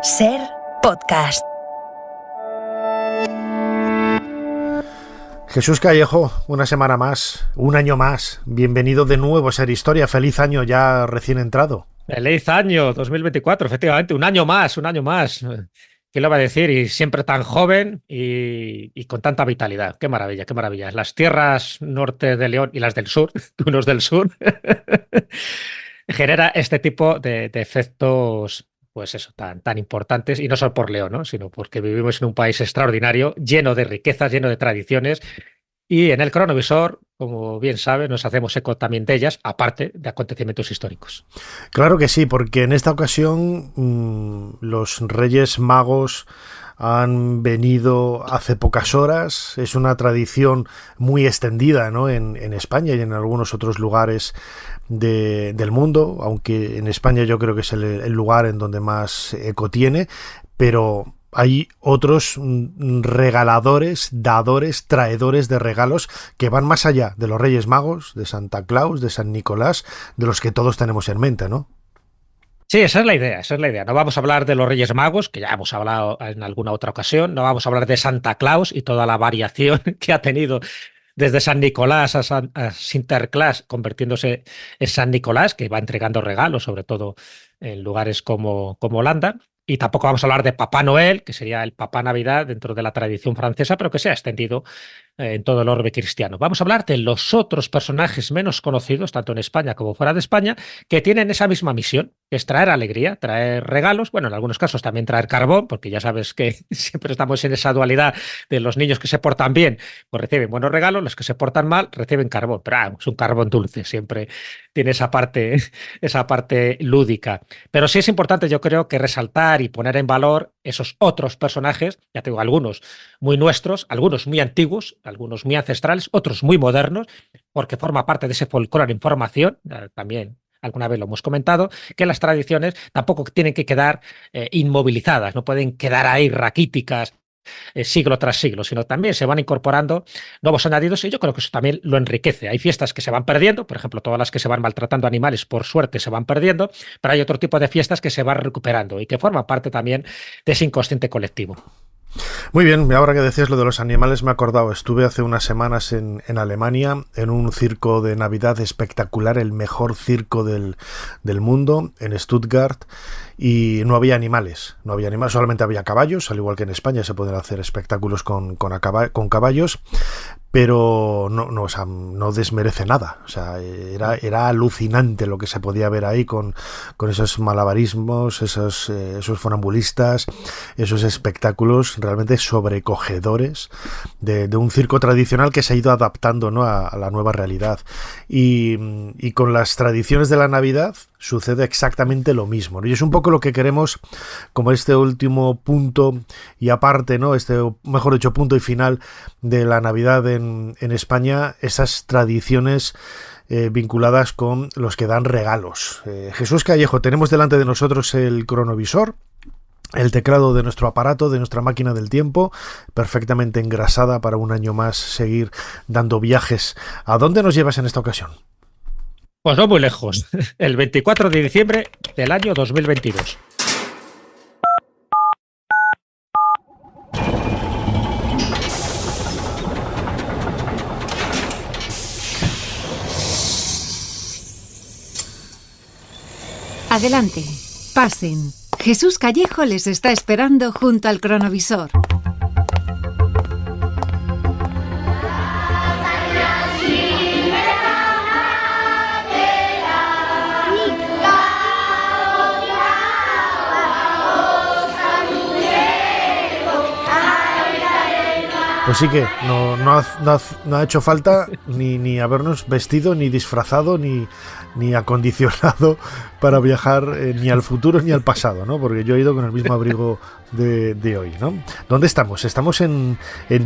Ser podcast. Jesús Callejo, una semana más, un año más. Bienvenido de nuevo a Ser Historia. Feliz año ya recién entrado. Feliz año 2024, efectivamente, un año más, un año más. ¿Qué le va a decir? Y siempre tan joven y con tanta vitalidad. Qué maravilla, qué maravilla. Las tierras norte de León y las del sur, unos del sur, genera este tipo de efectos, pues eso, tan importantes, y no solo por León, ¿no? Sino porque vivimos en un país extraordinario, lleno de riquezas, lleno de tradiciones. Y en el cronovisor, como bien sabe, nos hacemos eco también de ellas, aparte de acontecimientos históricos. Claro que sí, porque en esta ocasión los Reyes Magos han venido hace pocas horas. Es una tradición muy extendida, ¿no? en España y en algunos otros lugares del mundo, aunque en España yo creo que es el lugar en donde más eco tiene, pero hay otros regaladores, dadores, traidores de regalos que van más allá de los Reyes Magos, de Santa Claus, de San Nicolás, de los que todos tenemos en mente, ¿no? Sí, esa es la idea, esa es la idea. No vamos a hablar de los Reyes Magos, que ya hemos hablado en alguna otra ocasión, no vamos a hablar de Santa Claus y toda la variación que ha tenido desde San Nicolás a Sinterklaas, convirtiéndose en San Nicolás, que va entregando regalos, sobre todo en lugares como Holanda. Y tampoco vamos a hablar de Papá Noel, que sería el Papá Navidad dentro de la tradición francesa, pero que se ha extendido en todo el orbe cristiano. Vamos a hablar de los otros personajes menos conocidos, tanto en España como fuera de España, que tienen esa misma misión, que es traer alegría, traer regalos, bueno, en algunos casos también traer carbón, porque ya sabes que siempre estamos en esa dualidad de los niños que se portan bien, pues reciben buenos regalos, los que se portan mal reciben carbón, pero es un carbón dulce, siempre tiene esa parte lúdica. Pero sí es importante, yo creo, que resaltar y poner en valor esos otros personajes, ya tengo algunos muy nuestros, algunos muy antiguos, algunos muy ancestrales, otros muy modernos, porque forma parte de ese folclore en formación, también alguna vez lo hemos comentado, que las tradiciones tampoco tienen que quedar inmovilizadas, no pueden quedar ahí raquíticas siglo tras siglo, sino también se van incorporando nuevos añadidos y yo creo que eso también lo enriquece. Hay fiestas que se van perdiendo, por ejemplo, todas las que se van maltratando animales, por suerte se van perdiendo, pero hay otro tipo de fiestas que se van recuperando y que forman parte también de ese inconsciente colectivo. Muy bien, ahora que decías lo de los animales me he acordado, estuve hace unas semanas en Alemania en un circo de Navidad espectacular, el mejor circo del mundo, en Stuttgart, y no había animales, solamente había caballos, al igual que en España se pueden hacer espectáculos con caballos, pero no, o sea, no desmerece nada. O sea, era alucinante lo que se podía ver ahí con esos malabarismos, esos funambulistas, esos espectáculos realmente sobrecogedores de un circo tradicional que se ha ido adaptando, ¿no?, a la nueva realidad. Y con las tradiciones de la Navidad sucede exactamente lo mismo, ¿no? Y es un poco lo que queremos como este último punto y aparte, ¿no?, mejor dicho, punto y final de la Navidad en España, esas tradiciones vinculadas con los que dan regalos. Jesús Callejo, tenemos delante de nosotros el cronovisor, el teclado de nuestro aparato, de nuestra máquina del tiempo, perfectamente engrasada para un año más seguir dando viajes. ¿A dónde nos llevas en esta ocasión? Pues no muy lejos, el 24 de diciembre del año 2022. Adelante, pasen. Jesús Callejo les está esperando junto al cronovisor. Pues sí que no ha hecho falta ni habernos vestido, ni disfrazado, ni acondicionado para viajar ni al futuro ni al pasado, ¿no? Porque yo he ido con el mismo abrigo de hoy, ¿no? ¿Dónde estamos? Estamos en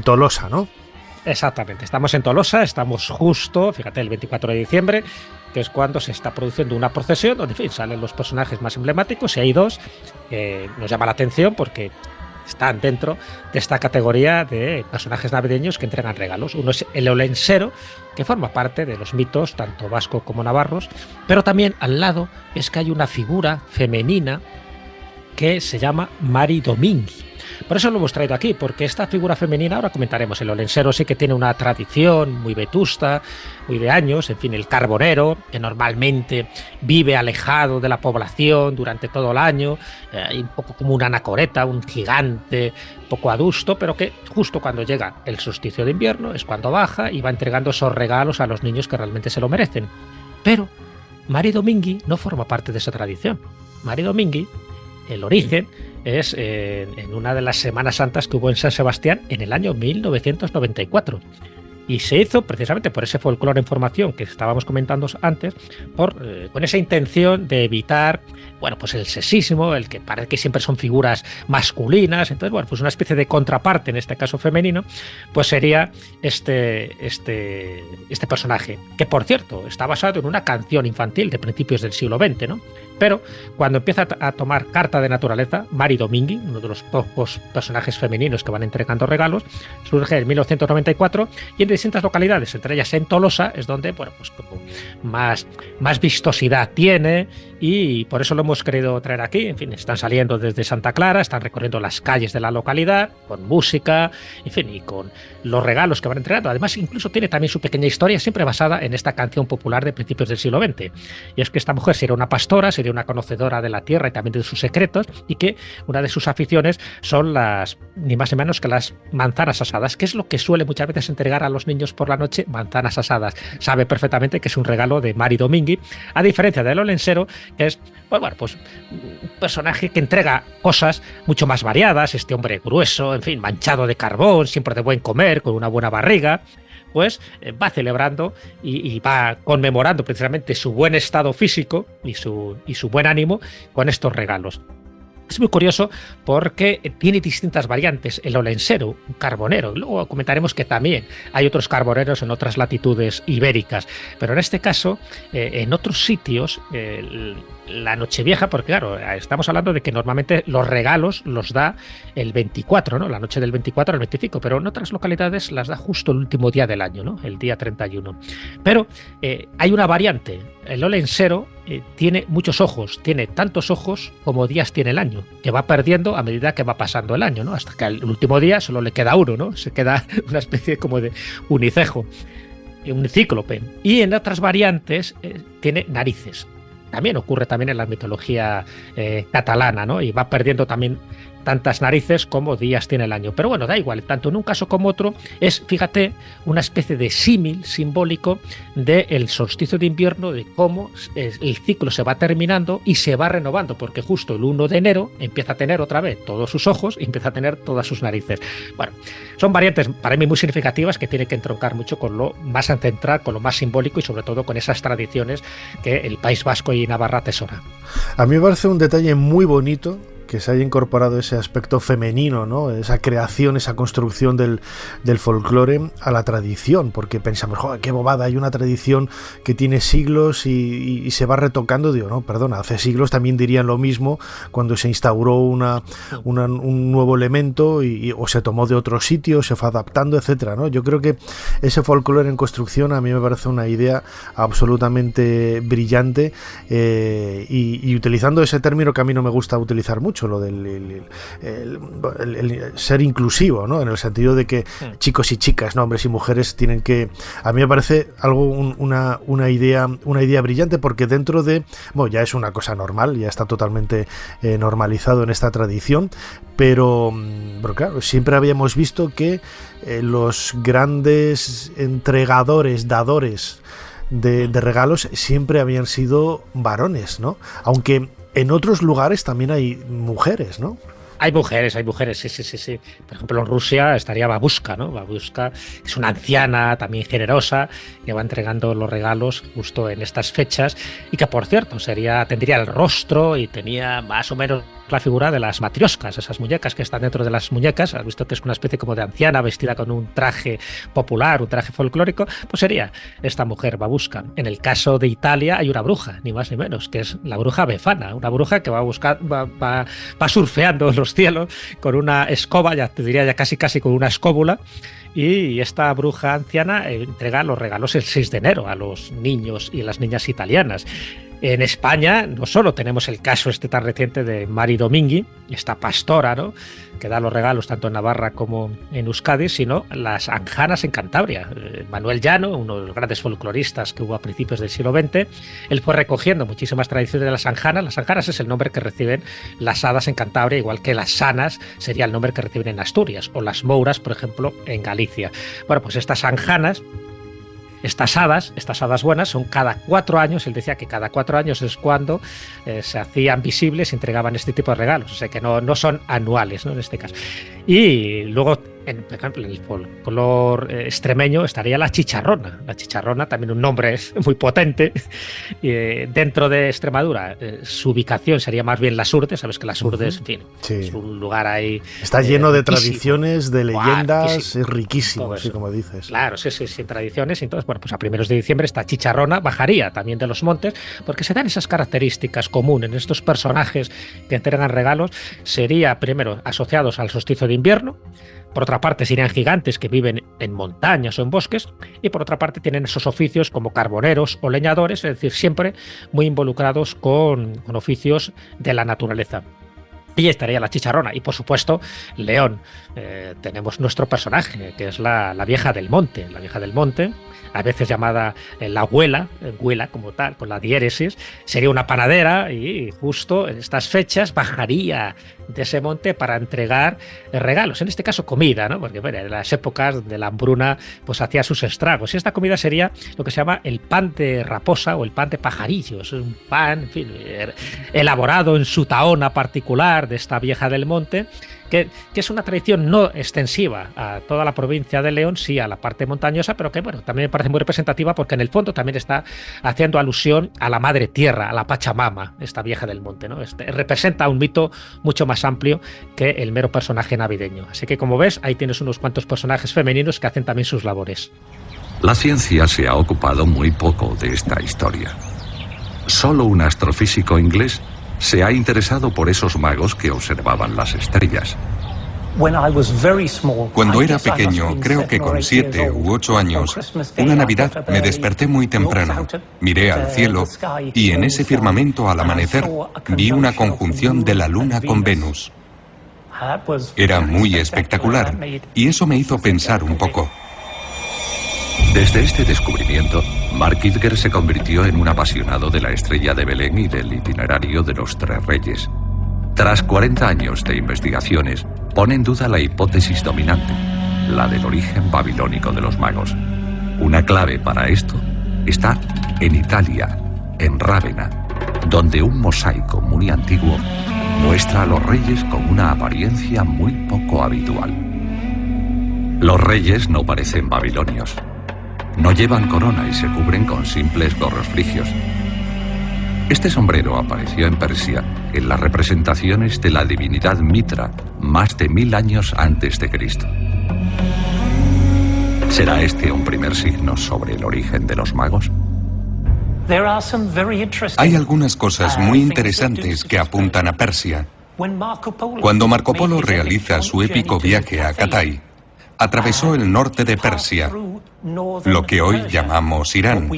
Tolosa, ¿no? Exactamente, estamos en Tolosa, estamos justo, fíjate, el 24 de diciembre, que es cuando se está produciendo una procesión donde, en fin, salen los personajes más emblemáticos y hay dos que nos llama la atención porque están dentro de esta categoría de personajes navideños que entregan regalos. Uno es el olensero, que forma parte de los mitos tanto vasco como navarros, pero también al lado es que hay una figura femenina que se llama Mari Dominghi. Por eso lo hemos traído aquí, porque esta figura femenina, ahora comentaremos, el olensero sí que tiene una tradición muy vetusta, muy de años, en fin, el carbonero, que normalmente vive alejado de la población durante todo el año, un poco como una anacoreta, un gigante, un poco adusto, pero que justo cuando llega el solsticio de invierno es cuando baja y va entregando esos regalos a los niños que realmente se lo merecen. Pero Mari Dominghi no forma parte de esa tradición. Mari Dominghi, el origen es en una de las Semanas Santas que hubo en San Sebastián en el año 1994. Y se hizo precisamente por ese folclore en formación que estábamos comentando antes, con esa intención de evitar, bueno, pues el sexismo, el que parece que siempre son figuras masculinas. Entonces, bueno, pues una especie de contraparte, en este caso femenino, pues sería este personaje, que por cierto está basado en una canción infantil de principios del siglo XX, ¿no? Pero cuando empieza a tomar carta de naturaleza, Mari Dominghi, uno de los pocos personajes femeninos que van entregando regalos, surge en 1994 y en distintas localidades, entre ellas en Tolosa, es donde, bueno, pues como más vistosidad tiene, y por eso lo hemos querido traer aquí. En fin, están saliendo desde Santa Clara, están recorriendo las calles de la localidad, con música, en fin, y con los regalos que van entregando. Además, incluso tiene también su pequeña historia, siempre basada en esta canción popular de principios del siglo XX. Y es que esta mujer sería una pastora, sería una conocedora de la tierra y también de sus secretos, y que una de sus aficiones son ni más ni menos que las manzanas asadas, que es lo que suele muchas veces entregar a los niños por la noche, manzanas asadas. Sabe perfectamente que es un regalo de Mari Dominghi, a diferencia del olensero, que es, pues bueno, pues un personaje que entrega cosas mucho más variadas, este hombre grueso, en fin, manchado de carbón, siempre de buen comer, con una buena barriga, pues va celebrando y va conmemorando precisamente su buen estado físico y su buen ánimo con estos regalos. Es muy curioso porque tiene distintas variantes. El olensero, un carbonero. Luego comentaremos que también hay otros carboneros en otras latitudes ibéricas. Pero en este caso, en otros sitios, la Nochevieja, porque claro, estamos hablando de que normalmente los regalos los da el 24, ¿no? La noche del 24 al 25, pero en otras localidades las da justo el último día del año, ¿no? El día 31. Pero hay una variante. El olensero tiene muchos ojos, tiene tantos ojos como días tiene el año, que va perdiendo a medida que va pasando el año, ¿no? Hasta que el último día solo le queda uno, ¿no? Se queda una especie como de unicejo, un cíclope. Y en otras variantes tiene narices. También ocurre también en la mitología catalana, ¿no? Y va perdiendo también tantas narices como días tiene el año. Pero bueno, da igual, tanto en un caso como otro es, fíjate, una especie de símil simbólico del solsticio de invierno, de cómo el ciclo se va terminando y se va renovando, porque justo el 1 de enero empieza a tener otra vez todos sus ojos y empieza a tener todas sus narices. Bueno, son variantes para mí muy significativas que tienen que entroncar mucho con lo más ancestral, con lo más simbólico y sobre todo con esas tradiciones que el País Vasco y Navarra atesora. A mí me parece un detalle muy bonito que se haya incorporado ese aspecto femenino, ¿no? Esa creación, esa construcción del folclore a la tradición, porque pensamos, joder, qué bobada, hay una tradición que tiene siglos y se va retocando. Digo, no, perdona, hace siglos también dirían lo mismo cuando se instauró un nuevo elemento o se tomó de otro sitio, se fue adaptando, etcétera, ¿no? Yo creo que ese folclore en construcción a mí me parece una idea absolutamente brillante, y utilizando ese término que a mí no me gusta utilizar mucho, lo del el ser inclusivo, ¿no? En el sentido de que chicos y chicas, ¿no? Hombres y mujeres tienen que... A mí me parece algo, una idea brillante, porque dentro de... Bueno, ya es una cosa normal, ya está totalmente normalizado en esta tradición, pero claro, siempre habíamos visto que los grandes dadores de regalos siempre habían sido varones, ¿no? Aunque en otros lugares también hay mujeres, ¿no? Hay mujeres, sí. Por ejemplo, en Rusia estaría Babushka, ¿no? Babushka es una anciana también generosa que va entregando los regalos justo en estas fechas y que, por cierto, tendría el rostro y tenía más o menos la figura de las matrioscas, esas muñecas que están dentro de las muñecas. Has visto que es una especie como de anciana vestida con un traje popular, un traje folclórico, pues sería esta mujer Babushka. En el caso de Italia hay una bruja, ni más ni menos, que es la bruja Befana, una bruja que va surfeando los cielos con una escoba, ya te diría ya casi con una escóbula, y esta bruja anciana entrega los regalos el 6 de enero a los niños y las niñas italianas. En España no solo tenemos el caso tan reciente de Mari Domingui, esta pastora, ¿no?, que da los regalos tanto en Navarra como en Euskadi, sino las anjanas en Cantabria. Manuel Llano, uno de los grandes folcloristas que hubo a principios del siglo XX, él fue recogiendo muchísimas tradiciones de las anjanas. Las anjanas es el nombre que reciben las hadas en Cantabria, igual que las sanas sería el nombre que reciben en Asturias, o las mouras, por ejemplo, en Galicia. Bueno, pues estas anjanas, estas hadas buenas, son cada 4 años. Él decía que cada 4 años es cuando se hacían visibles y entregaban este tipo de regalos. O sea que no son anuales, ¿no?, en este caso. Y luego, por ejemplo, en el folclore extremeño estaría la chicharrona. La chicharrona, también un nombre muy potente. Dentro de Extremadura, su ubicación sería más bien Las Urdes. Sabes que Las Urdes, en fin, sí, es un lugar ahí. Está lleno de tradiciones, de leyendas, es riquísimo, así como dices. Claro, sí, tradiciones. Entonces, bueno, pues a primeros de diciembre esta chicharrona bajaría también de los montes, porque se dan esas características comunes en estos personajes que entregan regalos. Sería primero asociados al solsticio de invierno. Por otra parte, serían gigantes que viven en montañas o en bosques, y por otra parte tienen esos oficios como carboneros o leñadores, es decir, siempre muy involucrados con oficios de la naturaleza. Y estaría la chicharrona. Y por supuesto, León. Tenemos nuestro personaje, que es la vieja del monte. La vieja del monte, a veces llamada la abuela, como tal, con la diéresis, sería una panadera, y justo en estas fechas bajaría de ese monte para entregar regalos, en este caso comida, ¿no? Porque bueno, en las épocas de la hambruna pues hacía sus estragos, y esta comida sería lo que se llama el pan de raposa o el pan de pajarillo. Es un pan, en fin, elaborado en su tahona particular de esta vieja del monte, que es una tradición no extensiva a toda la provincia de León, sí a la parte montañosa, pero que bueno, también me parece muy representativa, porque en el fondo también está haciendo alusión a la madre tierra, a la Pachamama, esta vieja del monte, ¿no? Representa un mito mucho más amplio que el mero personaje navideño. Así que, como ves, ahí tienes unos cuantos personajes femeninos que hacen también sus labores. La ciencia se ha ocupado muy poco de esta historia. Solo un astrofísico inglés se ha interesado por esos magos que observaban las estrellas. Cuando era pequeño, creo que con 7 u 8 años, una Navidad me desperté muy temprano, miré al cielo y en ese firmamento al amanecer vi una conjunción de la Luna con Venus. Era muy espectacular y eso me hizo pensar un poco. Desde este descubrimiento, Mark Kidger se convirtió en un apasionado de la estrella de Belén y del itinerario de los 3 reyes. Tras 40 años de investigaciones, pone en duda la hipótesis dominante, la del origen babilónico de los magos. Una clave para esto está en Italia, en Rávena, donde un mosaico muy antiguo muestra a los reyes con una apariencia muy poco habitual. Los reyes no parecen babilonios. No llevan corona y se cubren con simples gorros frigios. Este sombrero apareció en Persia en las representaciones de la divinidad Mitra más de 1000 años antes de Cristo. ¿Será este un primer signo sobre el origen de los magos? Hay algunas cosas muy interesantes que apuntan a Persia. Cuando Marco Polo realiza su épico viaje a Catay, atravesó el norte de Persia, lo que hoy llamamos Irán,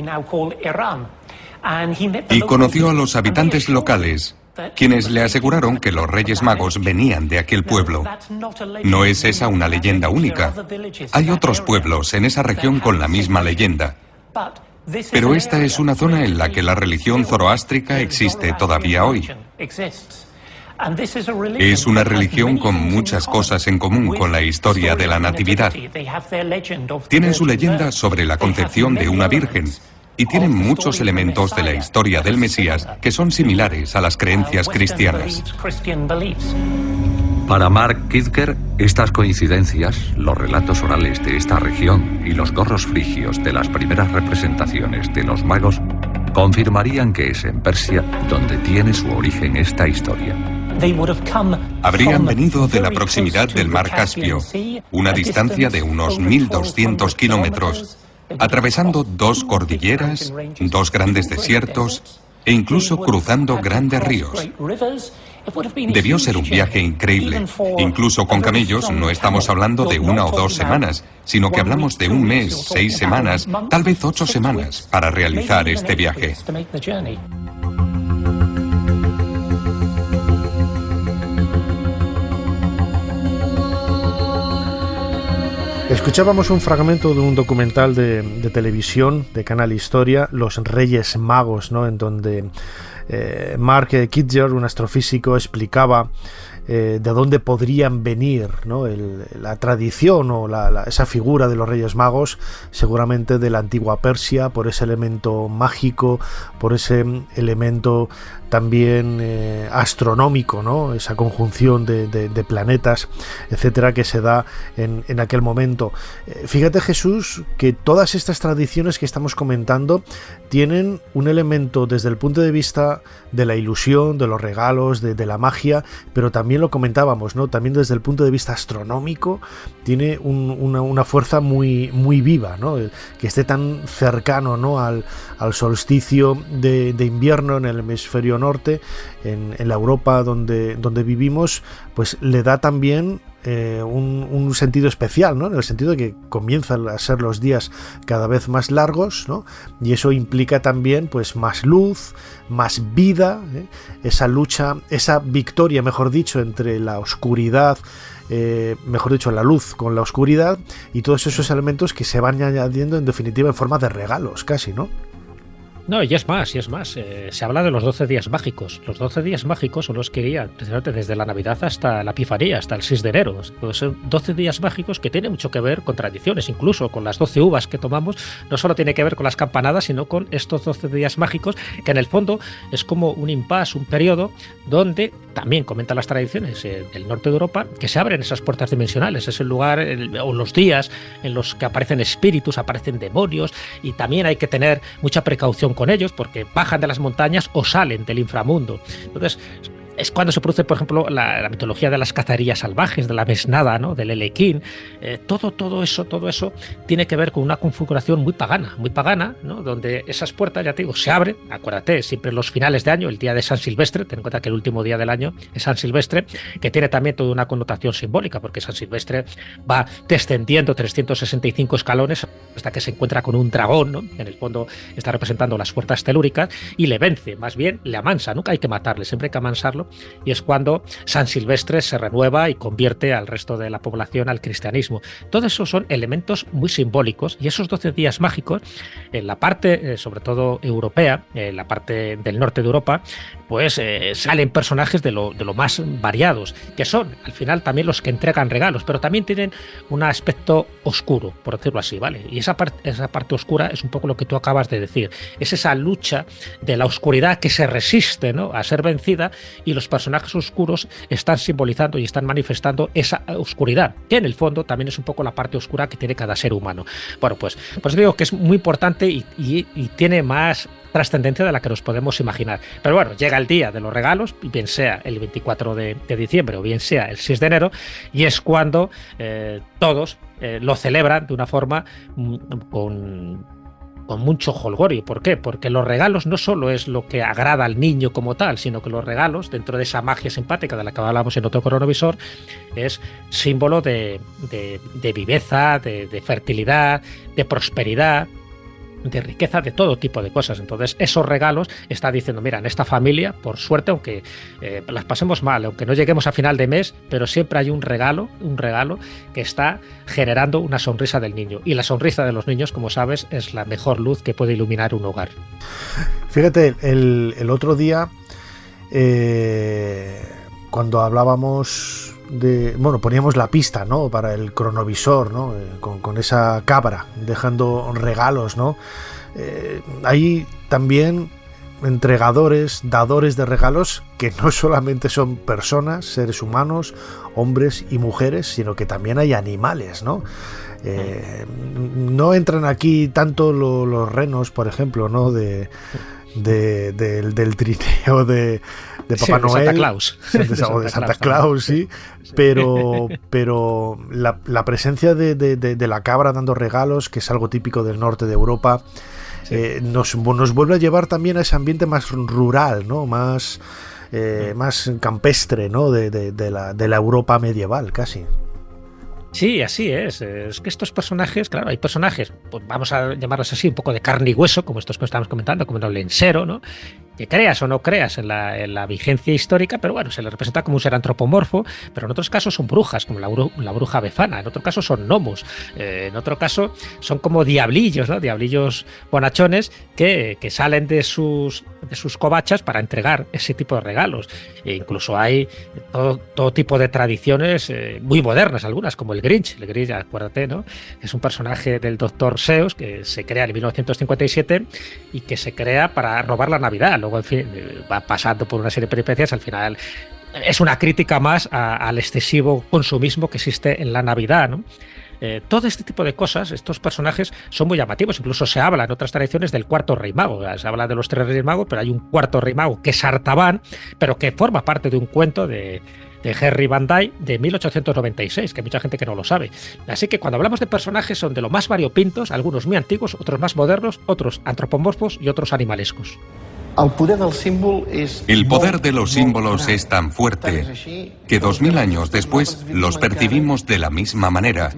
y conoció a los habitantes locales, quienes le aseguraron que los Reyes Magos venían de aquel pueblo. No es esa una leyenda única. Hay otros pueblos en esa región con la misma leyenda. Pero esta es una zona en la que la religión zoroástrica existe todavía hoy. Es una religión con muchas cosas en común con la historia de la Natividad. Tienen su leyenda sobre la concepción de una virgen y tienen muchos elementos de la historia del Mesías que son similares a las creencias cristianas. Para Mark Kidger, estas coincidencias, los relatos orales de esta región y los gorros frigios de las primeras representaciones de los magos confirmarían que es en Persia donde tiene su origen esta historia. Habrían venido de la proximidad del mar Caspio, una distancia de unos 1200 kilómetros, atravesando 2 cordilleras, 2 grandes desiertos e incluso cruzando grandes ríos. Debió ser un viaje increíble. Incluso con camellos no estamos hablando de 1 o 2 semanas, sino que hablamos de 1 mes, 6 semanas, tal vez 8 semanas para realizar este viaje. Escuchábamos un fragmento de un documental de televisión de Canal Historia, Los Reyes Magos, ¿no? En donde Mark Kitzer, un astrofísico, explicaba de dónde podrían venir, ¿no? La tradición o esa figura de los Reyes Magos, seguramente de la antigua Persia, por ese elemento mágico, por ese elemento también astronómico, ¿no? Esa conjunción de planetas, etcétera, que se da en aquel momento. Fíjate, Jesús, que todas estas tradiciones que estamos comentando tienen un elemento desde el punto de vista de la ilusión, de los regalos, de la magia, pero también lo comentábamos, ¿no? También desde el punto de vista astronómico tiene una fuerza muy, muy viva, ¿no? Que esté tan cercano, ¿no? al solsticio de invierno en el hemisferio norte, en la Europa donde vivimos, pues le da también un sentido especial, ¿no? En el sentido de que comienzan a ser los días cada vez más largos, ¿no? Y eso implica también pues más luz, más vida, esa lucha, esa victoria, mejor dicho, entre la oscuridad, mejor dicho, la luz con la oscuridad, y todos esos elementos que se van añadiendo en definitiva en forma de regalos casi, ¿no? No, y es más. Se habla de los 12 días mágicos. Los 12 días mágicos son los que irían precisamente desde la Navidad hasta la Epifanía, hasta el 6 de enero. Pues son 12 días mágicos que tienen mucho que ver con tradiciones, incluso con las 12 uvas que tomamos. No solo tiene que ver con las campanadas, sino con estos 12 días mágicos, que en el fondo es como un impasse, un periodo donde también comentan las tradiciones del norte de Europa, que se abren esas puertas dimensionales. Es el lugar o los días en los que aparecen espíritus, aparecen demonios, y también hay que tener mucha precaución con ellos porque bajan de las montañas o salen del inframundo. Entonces es cuando se produce, por ejemplo, la mitología de las cacerías salvajes, de la mesnada, ¿no? Del Elequín. Todo eso tiene que ver con una configuración muy pagana, ¿no? Donde esas puertas, ya te digo, se abren. Acuérdate, siempre los finales de año, el día de San Silvestre, ten en cuenta que el último día del año es San Silvestre, que tiene también toda una connotación simbólica, porque San Silvestre va descendiendo 365 escalones hasta que se encuentra con un dragón, ¿no? En el fondo está representando las puertas telúricas y le vence, más bien le amansa. Nunca hay que matarle, siempre hay que amansarlo. Y es cuando San Silvestre se renueva y convierte al resto de la población al cristianismo. Todo eso son elementos muy simbólicos, y esos 12 días mágicos, en la parte, sobre todo europea, en la parte del norte de Europa, pues salen personajes de lo más variados, que son al final también los que entregan regalos, pero también tienen un aspecto oscuro, por decirlo así, ¿vale? Y esa parte oscura es un poco lo que tú acabas de decir, es esa lucha de la oscuridad que se resiste, ¿no? A ser vencida, y los personajes oscuros están simbolizando y están manifestando esa oscuridad, que en el fondo también es un poco la parte oscura que tiene cada ser humano. Bueno, pues digo que es muy importante y tiene más trascendencia de la que nos podemos imaginar. Pero bueno, llega el día de los regalos, bien sea el 24 de diciembre o bien sea el 6 de enero, y es cuando todos lo celebran de una forma con mucho jolgorio. ¿Por qué? Porque los regalos no solo es lo que agrada al niño como tal, sino que los regalos, dentro de esa magia simpática de la que hablamos en otro cronovisor, es símbolo de viveza, de fertilidad, de prosperidad, de riqueza, de todo tipo de cosas. Entonces esos regalos está diciendo, mira, en esta familia, por suerte, aunque las pasemos mal, aunque no lleguemos a final de mes, pero siempre hay un regalo que está generando una sonrisa del niño, y la sonrisa de los niños, como sabes, es la mejor luz que puede iluminar un hogar. Fíjate, el otro día cuando hablábamos poníamos la pista, ¿no? Para el cronovisor, ¿no? Con esa cabra dejando regalos, ¿no? Hay también dadores de regalos que no solamente son personas, seres humanos, hombres y mujeres, sino que también hay animales, ¿no? No entran aquí tanto los renos, por ejemplo, ¿no? Del trineo de Papá Noel, Santa Claus. De Santa Claus, sí. Pero la presencia de la cabra dando regalos, que es algo típico del norte de Europa, sí. Nos vuelve a llevar también a ese ambiente más rural, ¿no? Más campestre, ¿no? De la Europa medieval, casi. Sí, así es. Es que estos personajes, claro, hay personajes, pues vamos a llamarlos así, un poco de carne y hueso, como estos que estamos comentando, como el lensero, ¿no? que creas o no creas en la vigencia histórica, pero bueno, se le representa como un ser antropomorfo, pero en otros casos son brujas, como la bruja Befana, en otro caso son gnomos, en otro caso son como diablillos, ¿no? Diablillos bonachones que salen de sus covachas para entregar ese tipo de regalos. E incluso hay todo tipo de tradiciones muy modernas, algunas, como el Grinch, acuérdate, ¿no? Es un personaje del Dr. Seuss que se crea en 1957 y que se crea para robar la Navidad. Luego, en fin, va pasando por una serie de peripecias. Al final es una crítica más al excesivo consumismo que existe en la Navidad, ¿no? Todo este tipo de cosas, estos personajes son muy llamativos. Incluso se habla en otras tradiciones del cuarto rey mago. Se habla de los 3 reyes magos, pero hay un cuarto rey mago que es Artaban, pero que forma parte de un cuento de Henry Van Dyke de 1896, que hay mucha gente que no lo sabe. Así que cuando hablamos de personajes son de lo más variopintos, algunos muy antiguos, otros más modernos, otros antropomorfos y otros animalescos. El poder de los símbolos es tan fuerte que 2000 años después los percibimos de la misma manera.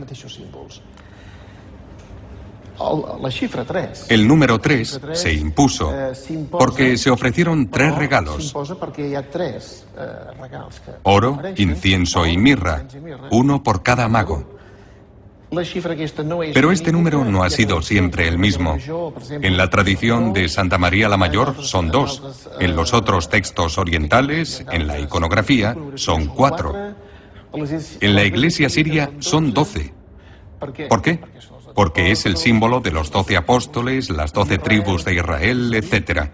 El número 3 se impuso porque se ofrecieron 3 regalos: oro, incienso y mirra, uno por cada mago. Pero este número no ha sido siempre el mismo. En la tradición de Santa María la Mayor son 2. En los otros textos orientales, en la iconografía, son 4. En la iglesia siria son 12. ¿Por qué? Porque es el símbolo de los 12 apóstoles, las 12 tribus de Israel, etc.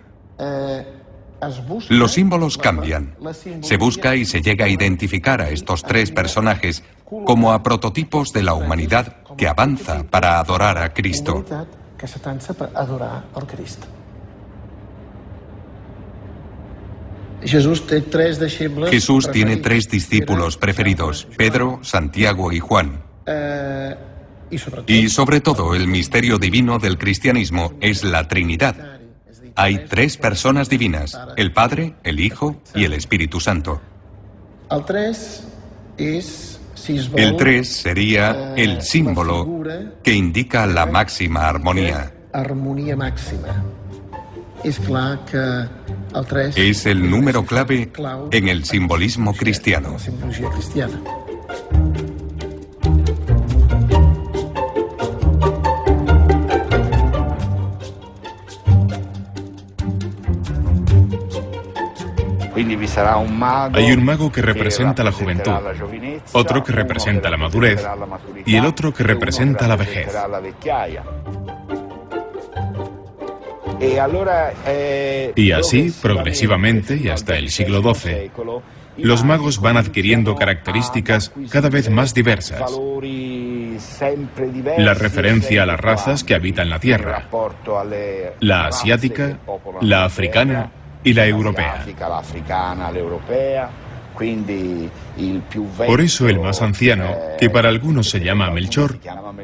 Los símbolos cambian. Se busca y se llega a identificar a estos 3 personajes como a prototipos de la humanidad que avanza para adorar a Cristo. Jesús tiene 3 discípulos preferidos: Pedro, Santiago y Juan. Y sobre todo, el misterio divino del cristianismo es la Trinidad. Hay 3 personas divinas: el Padre, el Hijo y el Espíritu Santo. El 3 sería el símbolo que indica la máxima armonía. Es el número clave en el simbolismo cristiano. Hay un mago que representa la juventud, otro que representa la madurez y el otro que representa la vejez. Y así, progresivamente y hasta el siglo XII, los magos van adquiriendo características cada vez más diversas. La referencia a las razas que habitan la Tierra, la asiática, la africana y la europea. Por eso el más anciano, que para algunos se llama Melchor,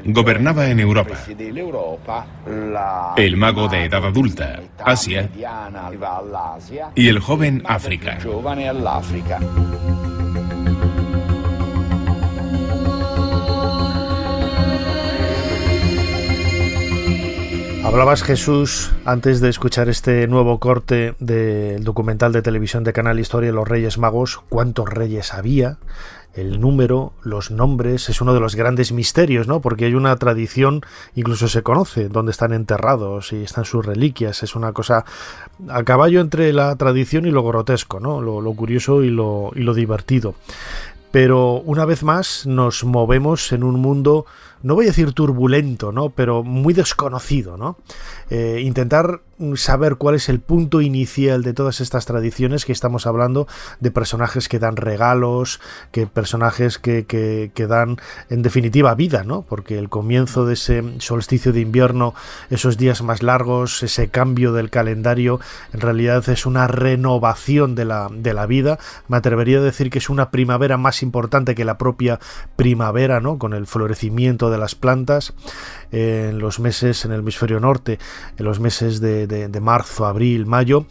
gobernaba en Europa. El mago de edad adulta, Asia, y el joven, África. Hablabas, Jesús, antes de escuchar este nuevo corte del documental de televisión de Canal Historia, Los Reyes Magos, cuántos reyes había, el número, los nombres, es uno de los grandes misterios, ¿no? Porque hay una tradición, incluso se conoce dónde están enterrados y están sus reliquias. Es una cosa a caballo entre la tradición y lo grotesco, ¿no? Lo curioso y lo divertido. Pero una vez más nos movemos en un mundo, no voy a decir turbulento, ¿no? Pero muy desconocido, ¿no? Intentar saber cuál es el punto inicial de todas estas tradiciones que estamos hablando, de personajes que dan regalos, que personajes que dan, en definitiva, vida, ¿no? Porque el comienzo de ese solsticio de invierno, esos días más largos, ese cambio del calendario, en realidad es una renovación de la vida. Me atrevería a decir que es una primavera más importante que la propia primavera, ¿no? Con el florecimiento de las plantas en los meses, en el hemisferio norte, en los meses de marzo, abril, mayo,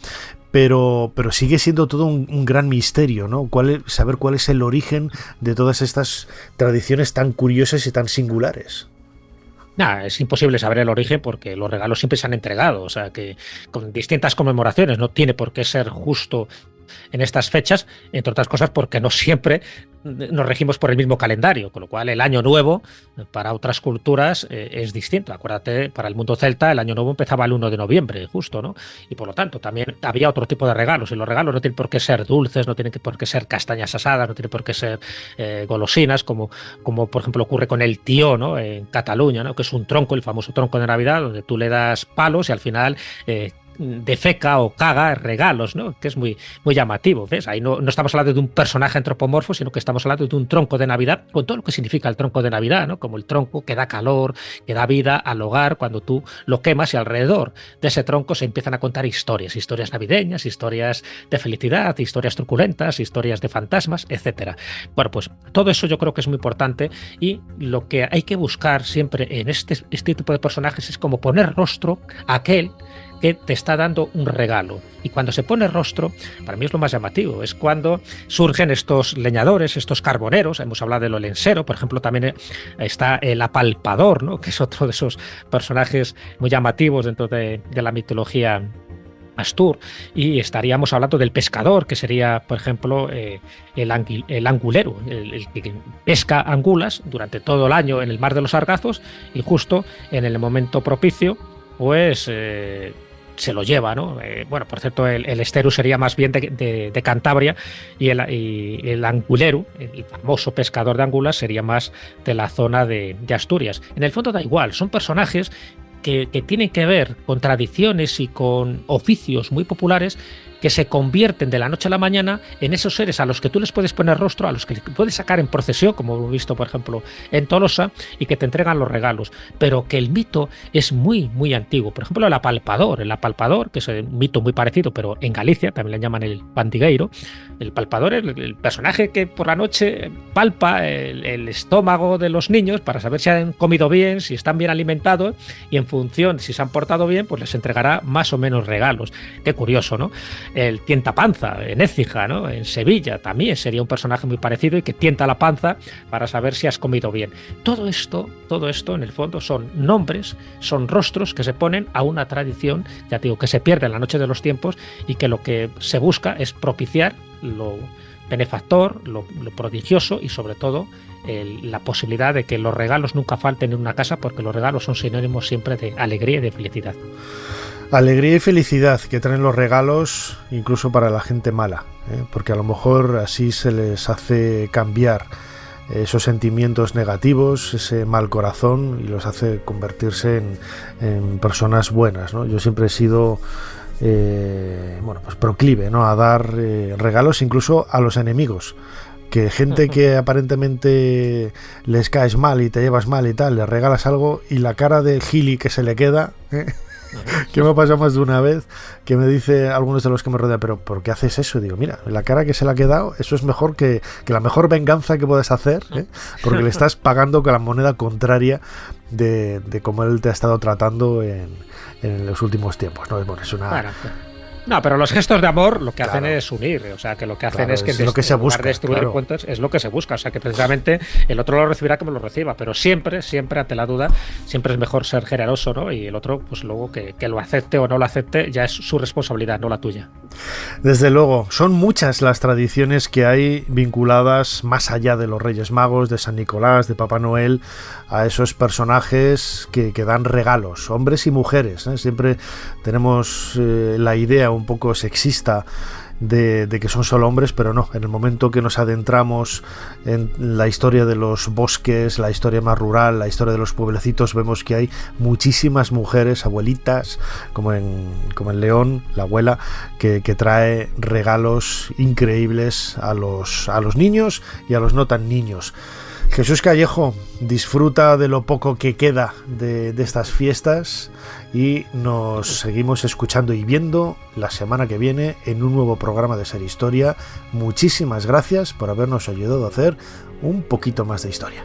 pero sigue siendo todo un gran misterio, ¿no? Saber cuál es el origen de todas estas tradiciones tan curiosas y tan singulares. Es imposible saber el origen porque los regalos siempre se han entregado, o sea que con distintas conmemoraciones, no tiene por qué ser justo en estas fechas, entre otras cosas porque no siempre nos regimos por el mismo calendario, con lo cual el año nuevo para otras culturas es distinto. Acuérdate, para el mundo celta el año nuevo empezaba el 1 de noviembre, justo, ¿no? Y por lo tanto también había otro tipo de regalos, y los regalos no tienen por qué ser dulces, no tienen por qué ser castañas asadas, no tienen por qué ser golosinas, como por ejemplo ocurre con el tió, ¿no? En Cataluña, ¿no? Que es un tronco, el famoso tronco de Navidad, donde tú le das palos y al final defeca o caga regalos, ¿no? Que es muy, muy llamativo, ¿ves? Ahí no estamos hablando de un personaje antropomorfo, sino que estamos hablando de un tronco de Navidad, con todo lo que significa el tronco de Navidad, ¿no? Como el tronco que da calor, que da vida al hogar cuando tú lo quemas, y alrededor de ese tronco se empiezan a contar historias navideñas, historias de felicidad, historias truculentas, historias de fantasmas, etcétera. Bueno, pues todo eso yo creo que es muy importante, y lo que hay que buscar siempre en este tipo de personajes es como poner rostro a aquel que te está dando un regalo. Y cuando se pone rostro, para mí es lo más llamativo, es cuando surgen estos leñadores, estos carboneros. Hemos hablado del olensero, por ejemplo, también está el apalpador, ¿no? Que es otro de esos personajes muy llamativos dentro de la mitología Astur, y estaríamos hablando del pescador, que sería, por ejemplo, el angulero, el que pesca angulas durante todo el año en el mar de los Sargazos, y justo en el momento propicio pues se lo lleva, ¿no? Bueno, por cierto, el esteru sería más bien de Cantabria, y el angulero, el famoso pescador de angulas, sería más de la zona de Asturias. En el fondo da igual, son personajes que tienen que ver con tradiciones y con oficios muy populares que se convierten de la noche a la mañana en esos seres a los que tú les puedes poner rostro, a los que puedes sacar en procesión, como hemos visto por ejemplo en Tolosa, y que te entregan los regalos, pero que el mito es muy, muy antiguo. Por ejemplo, el apalpador, que es un mito muy parecido, pero en Galicia también le llaman el pandigueiro. El palpador es el personaje que por la noche palpa el estómago de los niños para saber si han comido bien, si están bien alimentados, y en función si se han portado bien, pues les entregará más o menos regalos. Qué curioso, ¿no? El tientapanza en Écija, ¿no? En Sevilla también sería un personaje muy parecido, y que tienta la panza para saber si has comido bien. Todo esto en el fondo son nombres, son rostros que se ponen a una tradición, ya digo, que se pierde en la noche de los tiempos, y que lo que se busca es propiciar lo benefactor, lo prodigioso, y sobre todo la posibilidad de que los regalos nunca falten en una casa, porque los regalos son sinónimos siempre de alegría y de felicidad. Alegría y felicidad que traen los regalos, incluso para la gente mala, porque a lo mejor así se les hace cambiar esos sentimientos negativos, ese mal corazón, y los hace convertirse en personas buenas, ¿no? Yo siempre he sido pues proclive, ¿no?, a dar regalos incluso a los enemigos. Que gente que aparentemente les caes mal y te llevas mal y tal, le regalas algo, y la cara de gili que se le queda, que me ha pasado más de una vez, que me dice algunos de los que me rodean, pero ¿por qué haces eso? Y digo, mira, la cara que se le ha quedado, eso es mejor que la mejor venganza que puedes hacer, porque le estás pagando con la moneda contraria de cómo él te ha estado tratando en los últimos tiempos, ¿no? Bueno, es una... Claro. No, pero los gestos de amor lo que hacen es unir, o sea, que lo que hacen es que lo que se busca, destruir encuentros, es lo que se busca, o sea, que precisamente el otro lo recibirá como lo reciba, pero siempre ante la duda, siempre es mejor ser generoso, ¿no? Y el otro, pues luego que lo acepte o no lo acepte, ya es su responsabilidad, no la tuya. Desde luego, son muchas las tradiciones que hay vinculadas más allá de los Reyes Magos, de San Nicolás, de Papá Noel, a esos personajes que dan regalos, hombres y mujeres, ¿eh? Siempre tenemos la idea un poco sexista de que son solo hombres, pero no, en el momento que nos adentramos en la historia de los bosques, la historia más rural, la historia de los pueblecitos, vemos que hay muchísimas mujeres, abuelitas, como en León, la abuela, que trae regalos increíbles a los niños y a los no tan niños. Jesús Callejo, disfruta de lo poco que queda de estas fiestas, y nos seguimos escuchando y viendo la semana que viene en un nuevo programa de Ser Historia. Muchísimas gracias por habernos ayudado a hacer un poquito más de historia.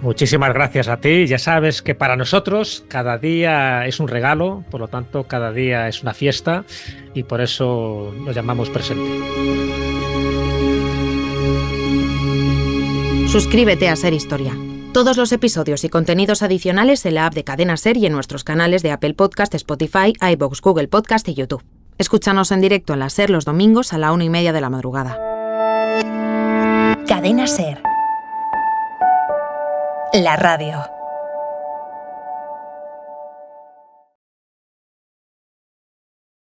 Muchísimas gracias a ti. Ya sabes que para nosotros cada día es un regalo, por lo tanto cada día es una fiesta, y por eso lo llamamos presente. Suscríbete a Ser Historia. Todos los episodios y contenidos adicionales en la app de Cadena SER y en nuestros canales de Apple Podcast, Spotify, iVoox, Google Podcast y YouTube. Escúchanos en directo en la SER los domingos a la 1:30 de la madrugada. Cadena SER. La radio.